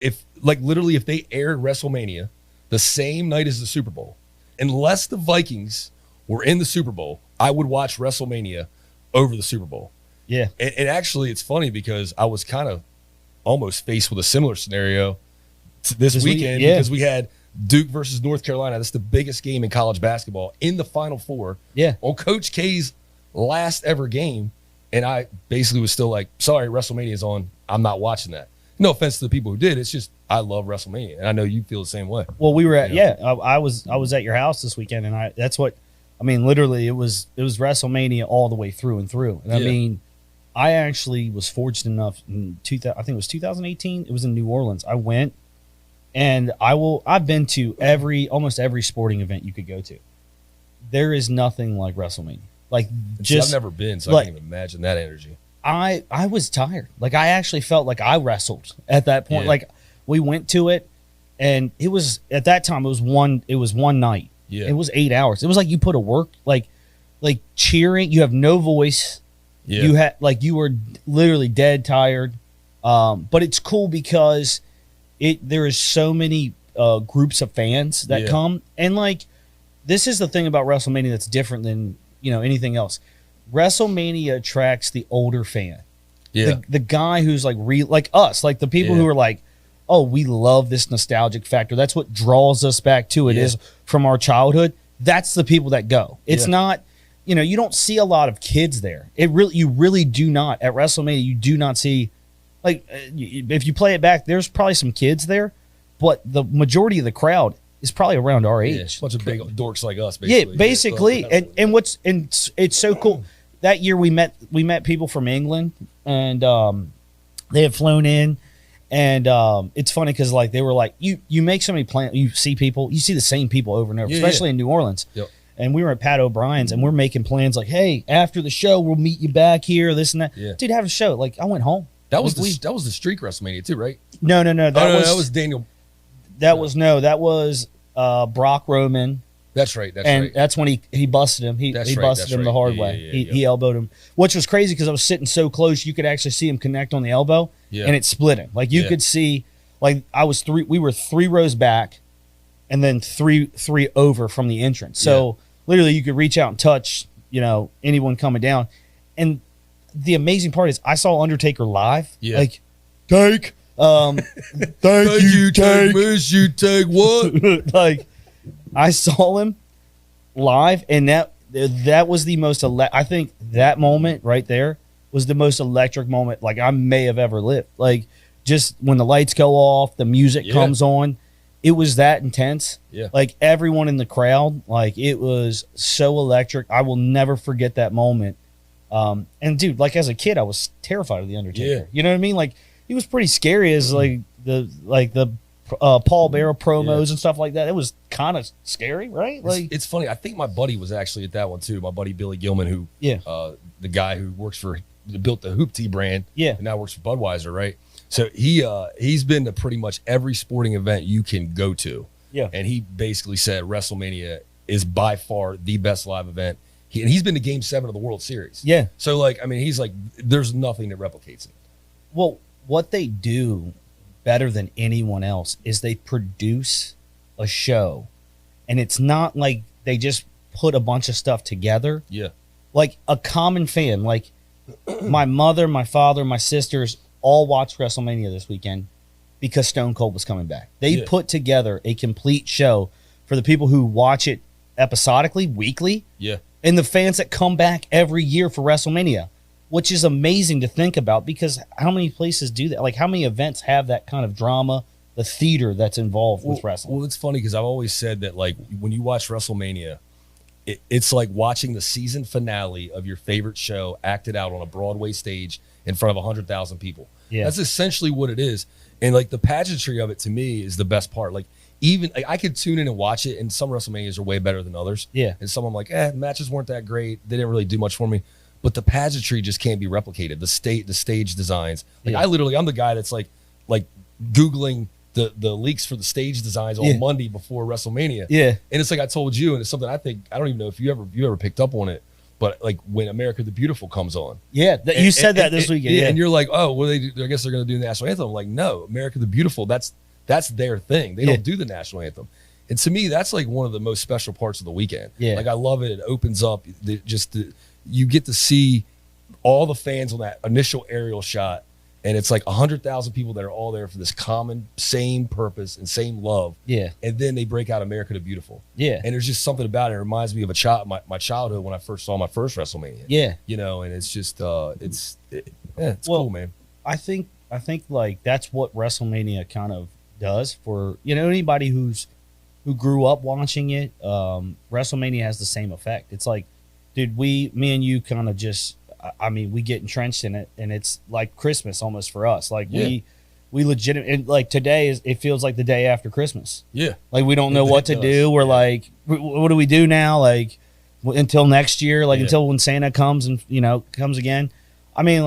If like literally if they aired WrestleMania the same night as the Super Bowl, unless the Vikings were in the Super Bowl, I would watch WrestleMania over the Super Bowl. Yeah. And actually, it's funny because I was kind of almost faced with a similar scenario this weekend because we had Duke versus North Carolina. That's the biggest game in college basketball in the Final Four. Yeah. On Coach K's last ever game. And I basically was still like, sorry, WrestleMania is on. I'm not watching that. No offense to the people who did. It's just I love WrestleMania. And I know you feel the same way. Well, we were at, I was at your house this weekend, and literally it was WrestleMania all the way through and through. And I mean, I actually was fortunate enough in I think it was 2018. It was in New Orleans. I went, and I've been to almost every sporting event you could go to. There is nothing like WrestleMania. Like I've never been, so I can't even imagine that energy. I was tired. Like I actually felt like I wrestled at that point. Yeah. Like we went to it, and it was at that time it was one night. Yeah. It was 8 hours. It was like you put a work like cheering. You have no voice. Yeah. You had you were literally dead tired. But it's cool because there is so many groups of fans that come, and this is the thing about WrestleMania that's different than anything else. WrestleMania attracts the older fan. Yeah. The guy who's like us, like the people who are like, oh, we love this nostalgic factor. That's what draws us back to it is from our childhood. That's the people that go. It's not, you don't see a lot of kids there. You really do not. At WrestleMania, you do not see, if you play it back, there's probably some kids there, but the majority of the crowd is probably around our age. A bunch of big dorks like us, basically. Yeah, basically. And it's so cool. That year we met people from England, and they had flown in, and it's funny because they were like, you make so many plans, you see the same people over and over, especially in New Orleans. Yep. And we were at Pat O'Brien's, and we're making plans like, hey, after the show we'll meet you back here, this and that. Yeah. Dude, have a show. I went home. That was the streak WrestleMania too, right? No. That was Daniel. That was Brock Roman. That's right. And that's when he busted him. He busted him the hard way. He elbowed him, which was crazy because I was sitting so close, you could actually see him connect on the elbow, and it split him. You could see, we were 3 rows back, and then three over from the entrance. So literally, you could reach out and touch, anyone coming down. And the amazing part is, I saw Undertaker live. Yeah. Take. Thank you, Tank. Miss you, Tank. What? I saw him live, and that was the most. I think that moment right there was the most electric moment I may have ever lived. Just when the lights go off, the music comes on, it was that intense. Yeah. Everyone in the crowd, it was so electric. I will never forget that moment. And dude, as a kid, I was terrified of the Undertaker. Yeah. You know what I mean? He was pretty scary as the Paul Bearer promos and stuff like that. It was kind of scary, right? It's funny. I think my buddy was actually at that one too. My buddy Billy Gilman, who the guy who built the Hoop Tea brand, and now works for Budweiser, right? So he's been to pretty much every sporting event you can go to. Yeah, and he basically said WrestleMania is by far the best live event. He's been to Game 7 of the World Series. Yeah. So he's like, there's nothing that replicates it. Well, what they do better than anyone else is they produce a show, and it's not like they just put a bunch of stuff together. Yeah. A common fan, my mother, my father, my sisters all watched WrestleMania this weekend because Stone Cold was coming back. They put together a complete show for the people who watch it episodically, weekly. Yeah. And the fans that come back every year for WrestleMania, which is amazing to think about because how many places do that? How many events have that kind of drama, the theater that's involved with wrestling? Well, it's funny because I've always said that when you watch WrestleMania, it's like watching the season finale of your favorite show acted out on a Broadway stage in front of 100,000 people. Yeah. That's essentially what it is. And the pageantry of it to me is the best part. Even I could tune in and watch it, and some WrestleManias are way better than others. Yeah. And some I'm like, matches weren't that great. They didn't really do much for me. But the pageantry just can't be replicated. The stage designs. I'm the guy that's Googling the leaks for the stage designs on Monday before WrestleMania. Yeah. And it's I told you, and it's something I don't even know if you ever picked up on it. But like when America the Beautiful comes on, you said that this weekend, and you're like, oh, well, I guess they're going to do the national anthem. I'm like, no, America the Beautiful, that's their thing. They don't do the national anthem, and to me, that's like one of the most special parts of the weekend. Like I love it. It opens up you get to see all the fans on that initial aerial shot, and it's like 100,000 people that are all there for this common same purpose and same love. And then they break out America the Beautiful. And there's just something about it. It reminds me of my childhood when I first saw my first WrestleMania. You know, and it's just it's cool, man. I think like that's what WrestleMania kind of does for anybody who grew up watching it. WrestleMania has the same effect. It's like, dude, me and you kind of just. I mean, we get entrenched in it, and it's like Christmas almost for us. Like we legitimately, like today it feels like the day after Christmas. Like we don't know what to do. We're like, what do we do now? Like until next year, like until when Santa comes and comes again. I mean, like.